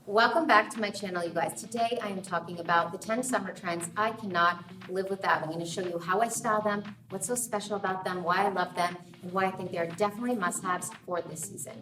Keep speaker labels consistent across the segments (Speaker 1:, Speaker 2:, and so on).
Speaker 1: Welcome back to my channel, you guys. Today I am talking about the 10 summer trends I cannot live without. I'm going to show you how I style them, what's so special about them, why I love them, and why I think they're definitely must-haves for this season.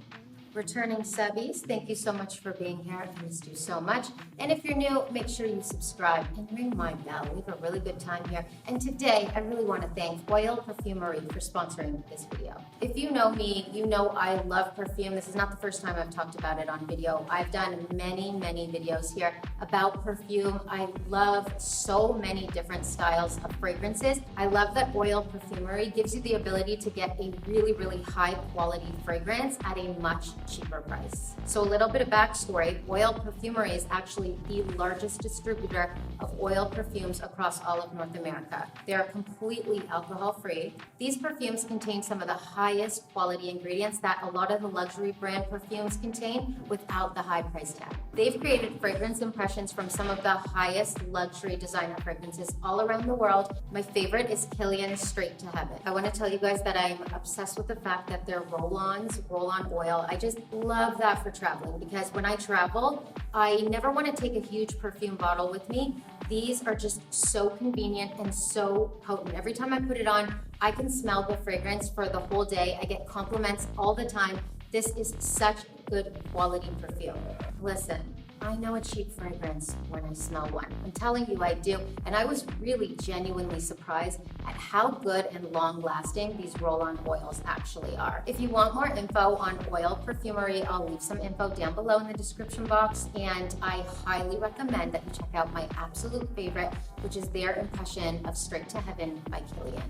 Speaker 1: Returning subbies, thank you so much for being here. I missed you so much. And if you're new, make sure you subscribe and ring my bell. We have a really good time here. And today, I really want to thank Oil Perfumery for sponsoring this video. If you know me, you know I love perfume. This is not the first time I've talked about it on video. I've done many videos here about perfume. I love so many different styles of fragrances. I love that Oil Perfumery gives you the ability to get a really high quality fragrance at a much cheaper price. So a little bit of backstory, Oil Perfumery is actually the largest distributor of oil perfumes across all of North America. They are completely alcohol-free. These perfumes contain some of the highest quality ingredients that a lot of the luxury brand perfumes contain without the high price tag. They've created fragrance impressions from some of the highest luxury designer fragrances all around the world. My favorite is Kilian Straight to Heaven. I want to tell you guys that I'm obsessed with the fact that their roll-on oil, I just love that for traveling, because when I travel, I never want to take a huge perfume bottle with me. These are just so convenient and so potent. Every time I put it on, I can smell the fragrance for the whole day. I get compliments all the time. This is such good quality perfume. Listen, I know a cheap fragrance when I smell one. I'm telling you I do. And I was really genuinely surprised at how good and long-lasting these roll-on oils actually are. If you want more info on Oil Perfumery, I'll leave some info down below in the description box. And I highly recommend that you check out my absolute favorite, which is their impression of Straight to Heaven by Kilian.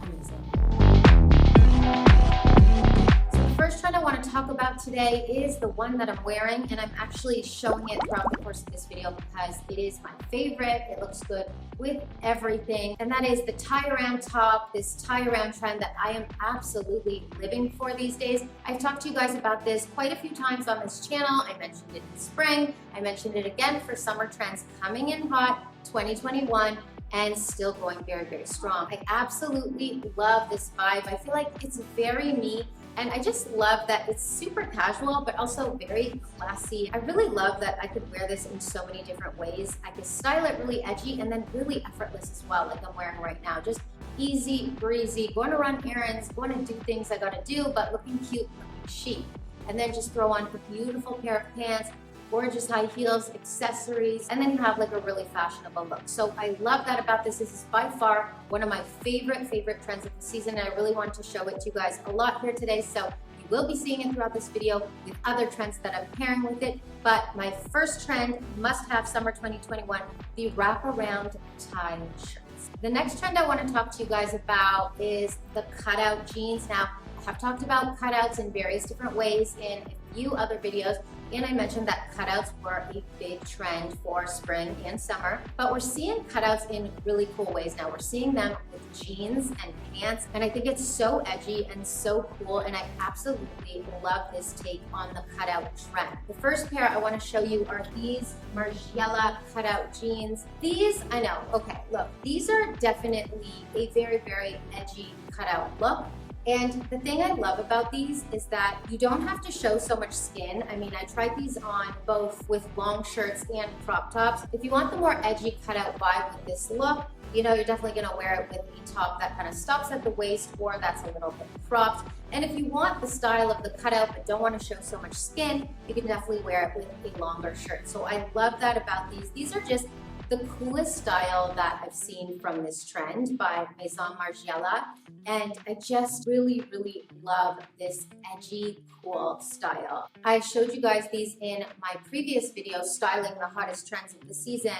Speaker 1: Amazing. First trend I want to talk about today is the one that I'm wearing, and I'm actually showing it throughout the course of this video because it is my favorite. It looks good with everything, and that is the tie-around top, this tie-around trend that I am absolutely living for these days. I've talked to you guys about this quite a few times on this channel. I mentioned it in spring. I mentioned it again for summer trends coming in hot 2021. And still going very strong. I absolutely love this vibe. I feel like it's very me. And I just love that it's super casual, but also very classy. I really love that I could wear this in so many different ways. I could style it really edgy and then really effortless as well, like I'm wearing right now. Just easy, breezy, going to run errands, going to do things I gotta do, but looking cute, looking chic. And then just throw on a beautiful pair of pants, gorgeous high heels, accessories, and then you have like a really fashionable look. So I love that about this. This is by far one of my favorite trends of the season, and I really want to show it to you guys a lot here today. So you will be seeing it throughout this video with other trends that I'm pairing with it. But my first trend, must have summer 2021, the wraparound tie shirts. The next trend I want to talk to you guys about is the cutout jeans. Now, I have talked about cutouts in various different ways in a few other videos, and I mentioned that cutouts were a big trend for spring and summer, but we're seeing cutouts in really cool ways now. We're seeing them with jeans and pants, and I think it's so edgy and so cool, and I absolutely love this take on the cutout trend. The first pair I want to show you are these Margiela cutout jeans. These, I know, okay, look, these are definitely a very edgy cutout look. And the thing I love about these is that you don't have to show so much skin. I mean, I tried these on both with long shirts and crop tops. If you want the more edgy cutout vibe with this look, you know, you're definitely gonna wear it with a top that kind of stops at the waist or that's a little bit cropped. And if you want the style of the cutout but don't want to show so much skin, you can definitely wear it with a longer shirt. So I love that about these. These are just the coolest style that I've seen from this trend by Maison Margiela. And I just really love this edgy, cool style. I showed you guys these in my previous video, styling the hottest trends of the season.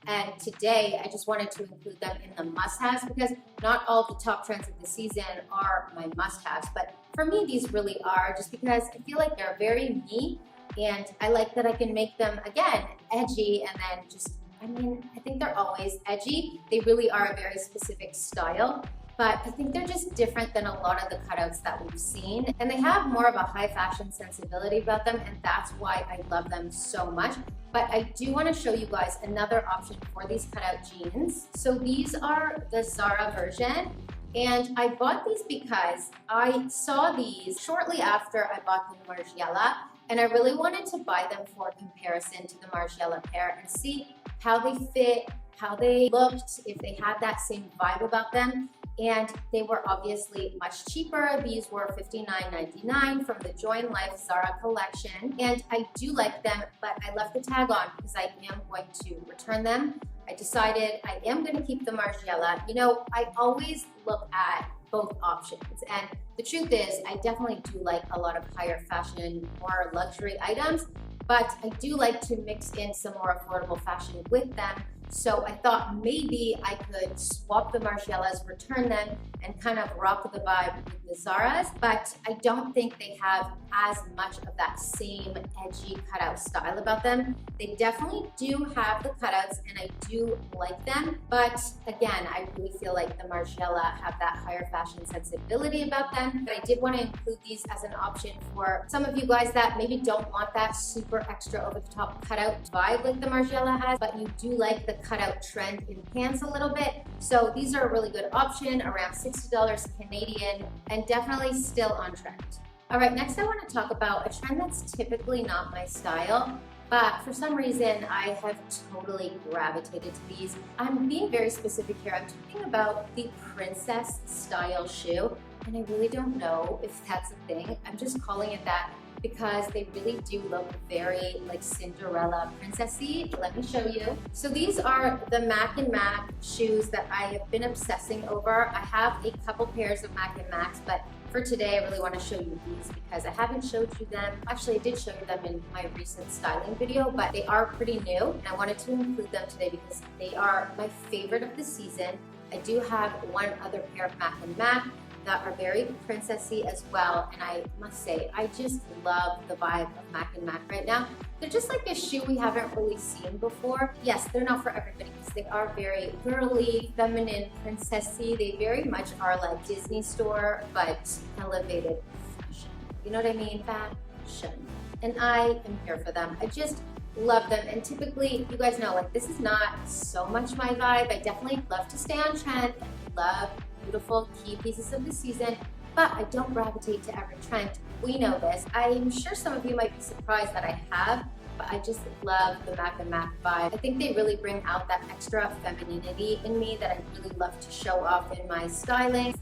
Speaker 1: And today, I just wanted to include them in the must-haves because not all the top trends of the season are my must-haves. But for me, these really are, just because I feel like they're very me. And I like that I can make them, again, edgy and then just, I mean, I think they're always edgy. They really are a very specific style, but I think they're just different than a lot of the cutouts that we've seen. And they have more of a high fashion sensibility about them, and that's why I love them so much. But I do want to show you guys another option for these cutout jeans. So these are the Zara version. And I bought these because I saw these shortly after I bought the Margiela, and I really wanted to buy them for comparison to the Margiela pair and see how they fit, how they looked, if they had that same vibe about them. And they were obviously much cheaper. These were $59.99 from the Join Life Zara collection. And I do like them, but I left the tag on because I am going to return them. I decided I am going to keep the Margiela. You know, I always look at both options. And the truth is, I definitely do like a lot of higher fashion, more luxury items, but I do like to mix in some more affordable fashion with them. So I thought maybe I could swap the Margielas, return them, and kind of rock the vibe with the Zaras, but I don't think they have as much of that same edgy cutout style about them. They definitely do have the cutouts, and I do like them, but again, I really feel like the Margiela have that higher fashion sensibility about them. But I did want to include these as an option for some of you guys that maybe don't want that super extra over-the-top cutout vibe like the Margiela has, but you do like the cutout trend in pants a little bit. So these are a really good option, around $60 Canadian, and definitely still on trend. All right, next I want to talk about a trend that's typically not my style, but for some reason I have totally gravitated to these. I'm being very specific here. I'm talking about the princess style shoe, and I really don't know if that's a thing. I'm just calling it that because they really do look very like Cinderella princessy. Let me show you. So these are the Mac and Mac shoes that I have been obsessing over. I have a couple pairs of Mac and Macs, but for today I really want to show you these because I haven't showed you them. Actually, I did show you them in my recent styling video, but they are pretty new, and I wanted to include them today because they are my favorite of the season. I do have one other pair of Mac and Mac that are very princessy as well, and I must say I just love the vibe of Mac and Mac right now. They're just like a shoe we haven't really seen before. Yes, they're not for everybody because they are very girly, feminine, princessy. They very much are like Disney store but elevated fashion. You know what I mean? Fashion. And I am here for them. I just love them, and typically, you guys know, like, this is not so much my vibe. I definitely love to stay on trend and love beautiful key pieces of the season, but I don't gravitate to every trend. We know this. I'm sure some of you might be surprised that I have, but I just love the Mac and Mac vibe. I think they really bring out that extra femininity in me that I really love to show off in my styling.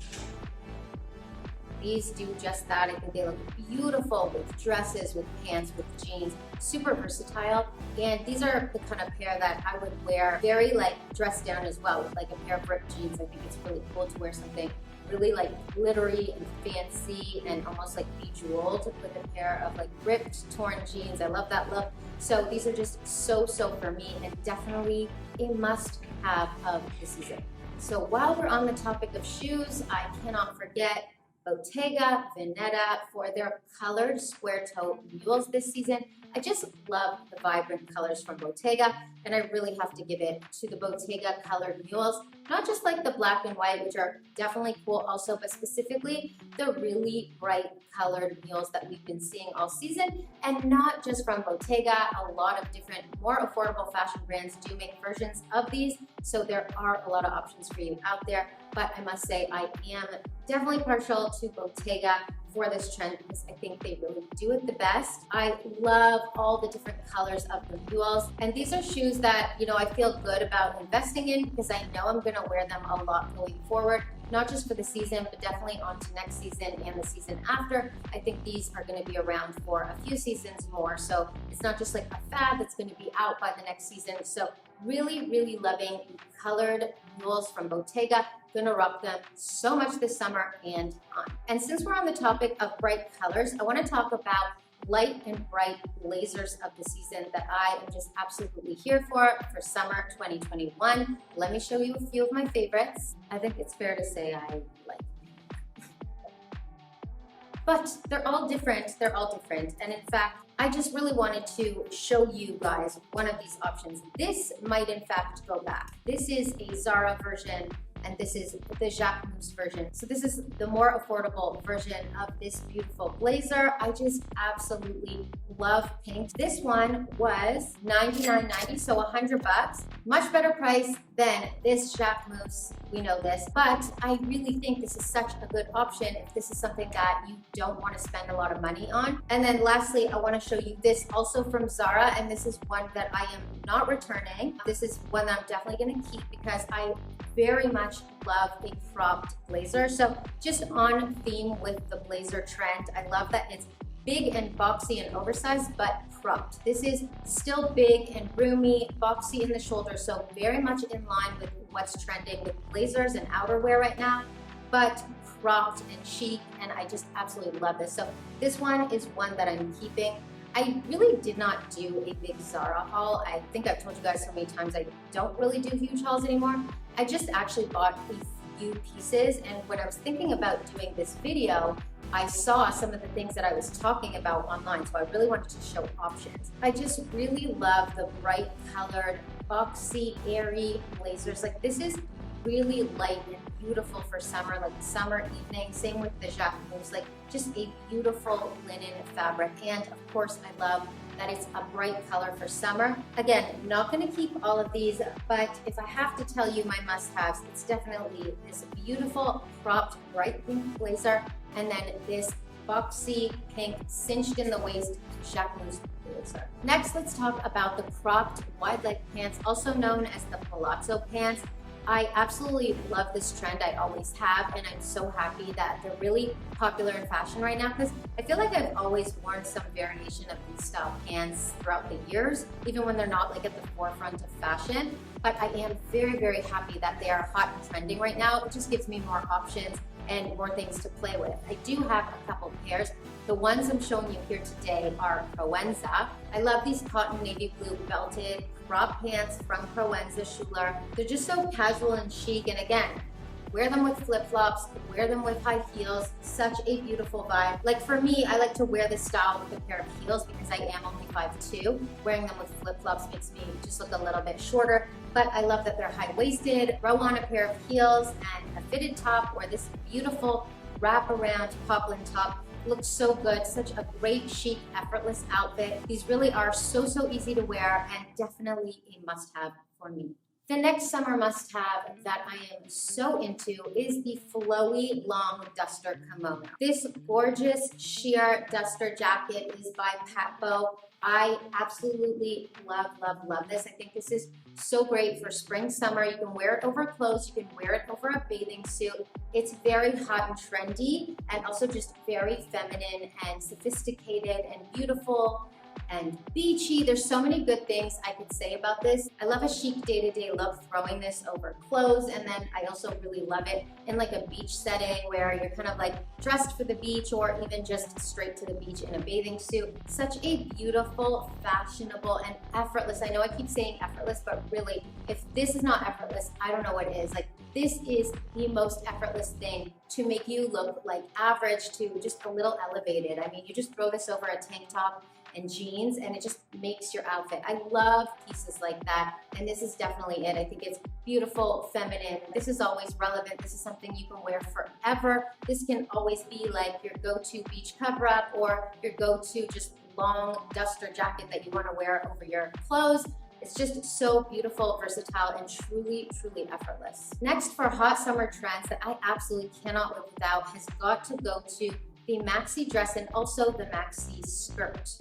Speaker 1: These do just that. I think they look beautiful with dresses, with pants, with jeans, super versatile. And these are the kind of pair that I would wear very like dressed down as well, with like a pair of ripped jeans. I think it's really cool to wear something really like glittery and fancy and almost like bejeweled with a pair of like ripped, torn jeans. I love that look. So these are just so for me, and definitely a must have of the season. So while we're on the topic of shoes, I cannot forget Bottega Veneta for their colored square toe mules this season. I just love the vibrant colors from Bottega, and I really have to give it to the Bottega colored mules. Not just like the black and white, which are definitely cool also, but specifically the really bright colored mules that we've been seeing all season. And not just from Bottega, a lot of different more affordable fashion brands do make versions of these, so there are a lot of options for you out there. But I must say I am definitely partial to Bottega for this trend because I think they really do it the best. I love all the different colors of the mules, and these are shoes that, you know, I feel good about investing in because I know I'm gonna wear them a lot going forward, not just for the season, but definitely on to next season and the season after. I think these are gonna be around for a few seasons more, so it's not just like a fad that's gonna be out by the next season. So really loving colored mules from Bottega. Gonna rock them so much this summer and on. And since we're on the topic of bright colors, I want to talk about light and bright blazers of the season that I am just absolutely here for summer 2021. Let me show you a few of my favorites. I think it's fair to say I like them. But they're all different, and in fact, I just really wanted to show you guys one of these options. This might in fact go back. This is a Zara version, and this is the Jacquemus version. So this is the more affordable version of this beautiful blazer. I just absolutely love pink. This one was $99.90, so $100. Much better price than this Jacquemus. We know this, but I really think this is such a good option if this is something that you don't want to spend a lot of money on. And then lastly, I want to show you this also from Zara, and this is one that I am not returning. This is one that I'm definitely going to keep because I very much love a cropped blazer. So just on theme with the blazer trend, I love that it's big and boxy and oversized, but cropped. This is still big and roomy, boxy in the shoulder, so very much in line with what's trending with blazers and outerwear right now, but cropped and chic, and I just absolutely love this. So this one is one that I'm keeping. I really did not do a big Zara haul. I think I've told you guys so many times I don't really do huge hauls anymore. I just actually bought a few pieces, and when I was thinking about doing this video, I saw some of the things that I was talking about online, so I really wanted to show options. I just really love the bright colored, boxy, airy blazers. Like, this is really light and beautiful for summer, like summer evening. Same with the Jacquemus, like just a beautiful linen fabric. And of course, I love that it's a bright color for summer. Again, not gonna keep all of these, but if I have to tell you my must-haves, it's definitely this beautiful cropped bright pink blazer, and then this boxy pink cinched in the waist Jacquemus blazer. Next, let's talk about the cropped wide leg pants, also known as the palazzo pants. I absolutely love this trend. I always have, and I'm so happy that they're really popular in fashion right now because I feel like I've always worn some variation of these style pants throughout the years, even when they're not like at the forefront of fashion. But I am very, very happy that they are hot and trending right now. It just gives me more options and more things to play with. I do have a couple pairs. The ones I'm showing you here today are Proenza. I love these cotton navy blue belted crop pants from Proenza Schuler. They're just so casual and chic, and again, wear them with flip-flops, wear them with high heels, such a beautiful vibe. Like for me, I like to wear this style with a pair of heels because I am only 5'2". Wearing them with flip-flops makes me just look a little bit shorter, but I love that they're high-waisted. Throw on a pair of heels and a fitted top or this beautiful wrap-around poplin top. Looks so good, such a great, chic, effortless outfit. These really are so easy to wear and definitely a must-have for me. The next summer must-have that I am so into is the flowy long duster kimono. This gorgeous sheer duster jacket is by Patbo. I absolutely love this. I think this is so great for spring, summer. You can wear it over clothes, you can wear it over a bathing suit. It's very hot and trendy, and also just very feminine and sophisticated and beautiful and beachy. There's so many good things I could say about this. I love a chic day-to-day look throwing this over clothes, and then I also really love it in like a beach setting where you're kind of like dressed for the beach or even just straight to the beach in a bathing suit. Such a beautiful, fashionable, and effortless. I know I keep saying effortless, but really, if this is not effortless, I don't know what is. Like, this is the most effortless thing to make you look like average to just a little elevated. I mean, you just throw this over a tank top and jeans and it just makes your outfit. I love pieces like that, and this is definitely it. I think it's beautiful, feminine. This is always relevant. This is something you can wear forever. This can always be like your go-to beach cover-up or your go-to just long duster jacket that you want to wear over your clothes. It's just so beautiful, versatile, and truly effortless. Next, for hot summer trends that I absolutely cannot live without has got to go to the Maxi Dress and also the Maxi Skirt.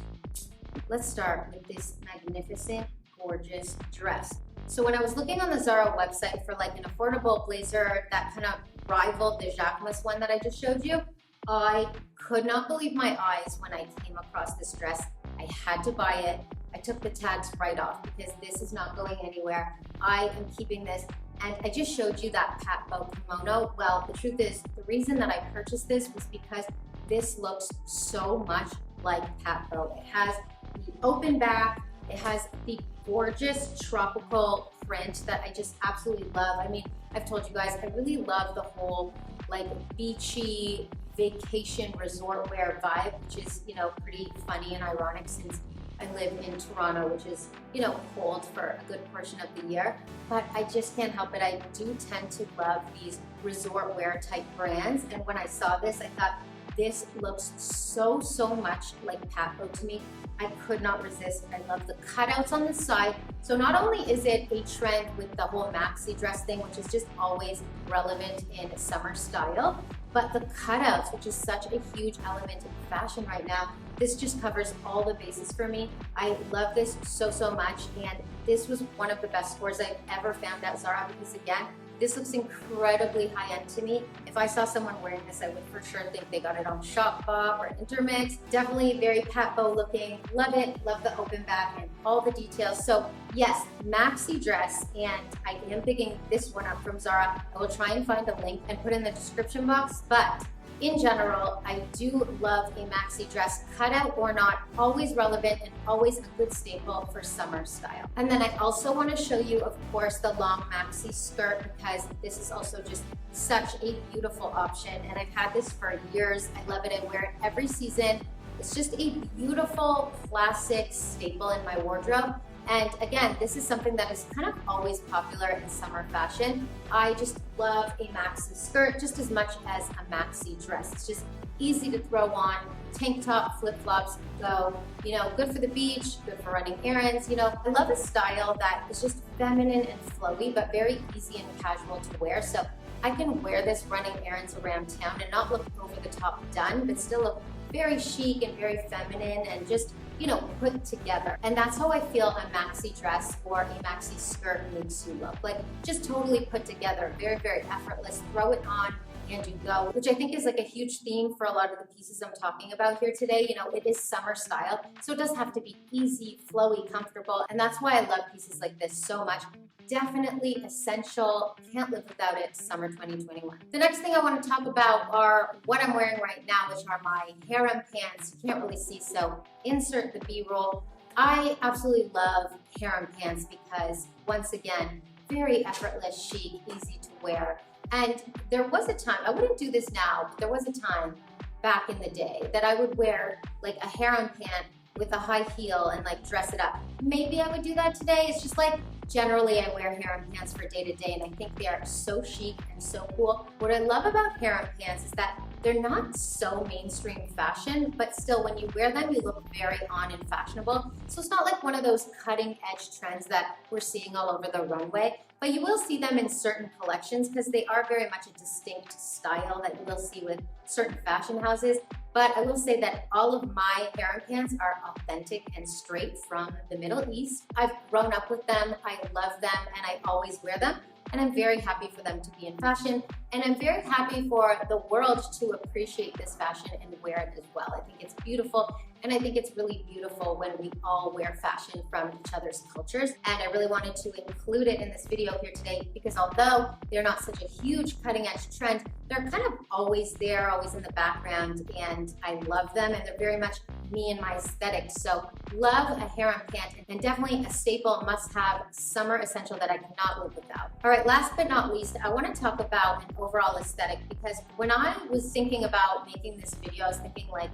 Speaker 1: Let's start with this magnificent, gorgeous dress. So when I was looking on the Zara website for like an affordable blazer that kind of rivaled the Jacquemus one that I just showed you, I could not believe my eyes when I came across this dress. I had to buy it. I took the tags right off because this is not going anywhere. I am keeping this. And I just showed you that Patbo kimono. Well, the truth is, the reason that I purchased this was because this looks so much like Patbo. It has the open back, it has the gorgeous tropical print that I just absolutely love. I mean, I've told you guys, I really love the whole like beachy vacation resort wear vibe, which is, you know, pretty funny and ironic since I live in Toronto, which is, you know, cold for a good portion of the year, but I just can't help it. I do tend to love these resort wear type brands. And when I saw this, I thought, this looks so much like Patbo to me. I could not resist. I love the cutouts on the side. So not only is it a trend with the whole maxi dress thing, which is just always relevant in summer style, but the cutouts, which is such a huge element in fashion right now, this just covers all the bases for me. I love this so much, and this was one of the best scores I've ever found at Zara because, again, this looks incredibly high-end to me. If I saw someone wearing this, I would for sure think they got it on Shopbop or Intermix. Definitely very Patbo looking. Love it. Love the open back and all the details. So yes, maxi dress, and I am picking this one up from Zara. I will try and find a link and put it in the description box, but in general, I do love a maxi dress, cutout or not, always relevant and always a good staple for summer style. And then I also want to show you, of course, the long maxi skirt, because this is also just such a beautiful option. And I've had this for years. I love it. I wear it every season. It's just a beautiful classic staple in my wardrobe. And again, this is something that is kind of always popular in summer fashion. I just love a maxi skirt just as much as a maxi dress. It's just easy to throw on, tank top, flip-flops, go. You know, good for the beach, good for running errands. You know, I love a style that is just feminine and flowy, but very easy and casual to wear. So I can wear this running errands around town and not look over the top done, but still look very chic and very feminine and just, you know, put together. And that's how I feel a maxi dress or a maxi skirt makes you look. Like, just totally put together, very effortless. Throw it on and you go, which I think is like a huge theme for a lot of the pieces I'm talking about here today. You know, it is summer style, so it does have to be easy, flowy, comfortable, and that's why I love pieces like this so much. Definitely essential, can't live without it, summer 2021. The next thing I want to talk about are what I'm wearing right now, which are my harem pants. You can't really see, so insert the B-roll. I absolutely love harem pants because, once again, very effortless, chic, easy to wear. And there was a time, I wouldn't do this now, but there was a time back in the day that I would wear like a harem pant with a high heel and like dress it up. Maybe I would do that today. It's just like, generally I wear harem pants for day to day, and I think they are so chic and so cool. What I love about harem pants is that they're not so mainstream fashion, but still when you wear them, you look very on and fashionable. So it's not like one of those cutting edge trends that we're seeing all over the runway, but you will see them in certain collections because they are very much a distinct style that you will see with certain fashion houses. But I will say that all of my harem pants are authentic and straight from the Middle East. I've grown up with them, I love them, and I always wear them. And I'm very happy for them to be in fashion. And I'm very happy for the world to appreciate this fashion and wear it as well. I think it's beautiful. And I think it's really beautiful when we all wear fashion from each other's cultures. And I really wanted to include it in this video here today because although they're not such a huge cutting edge trend, they're kind of always there, always in the background, and I love them, and they're very much me and my aesthetic. So love a harem pant, and definitely a staple, must-have, summer essential that I cannot live without. All right, last but not least, I want to talk about an overall aesthetic because when I was thinking about making this video, I was thinking like,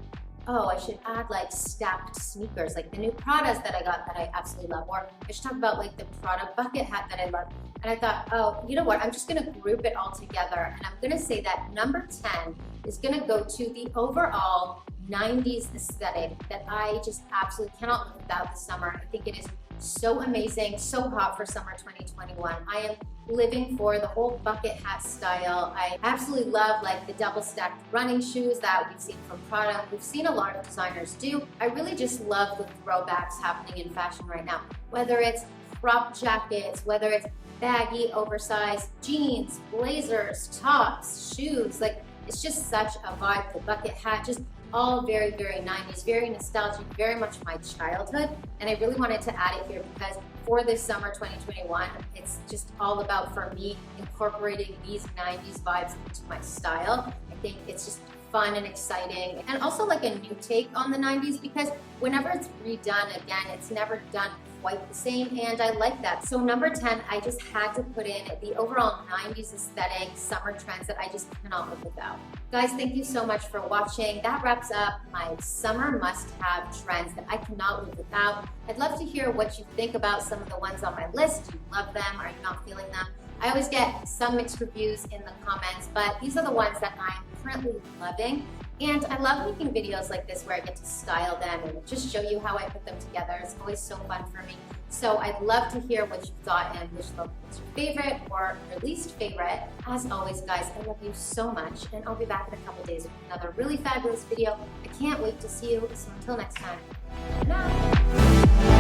Speaker 1: oh, I should add like stacked sneakers, like the new Pradas that I got that I absolutely love, or I should talk about like the Prada bucket hat that I love. And I thought, oh, you know what, I'm just gonna group it all together, and I'm gonna say that number 10 is gonna go to the overall 90s aesthetic that I just absolutely cannot live without this summer. I think it is so amazing, so hot for summer 2021. I am living for the whole bucket hat style. I absolutely love like the double stacked running shoes that we've seen from Prada. We've seen a lot of designers do. I really just love the throwbacks happening in fashion right now. Whether it's crop jackets, whether it's baggy, oversized jeans, blazers, tops, shoes, like it's just such a vibe. The bucket hat, just all very 90s, very nostalgic, very much my childhood. And I really wanted to add it here because for this summer 2021, it's just all about, for me, incorporating these 90s vibes into my style. I think it's just fun and exciting, and also like a new take on the 90s, because whenever it's redone again, it's never done quite the same, and I like that. So number 10, I just had to put in the overall 90s aesthetic summer trends that I just cannot live without. Guys, thank you so much for watching. That wraps up my summer must-have trends that I cannot live without. I'd love to hear what you think about some of the ones on my list. Do you love them? Are you not feeling them? I always get some mixed reviews in the comments, but these are the ones that I'm currently loving. And I love making videos like this where I get to style them and just show you how I put them together. It's always so fun for me. So I'd love to hear what you thought and which look was your favorite or your least favorite. As always, guys, I love you so much, and I'll be back in a couple days with another really fabulous video. I can't wait to see you. So until next time, bye now.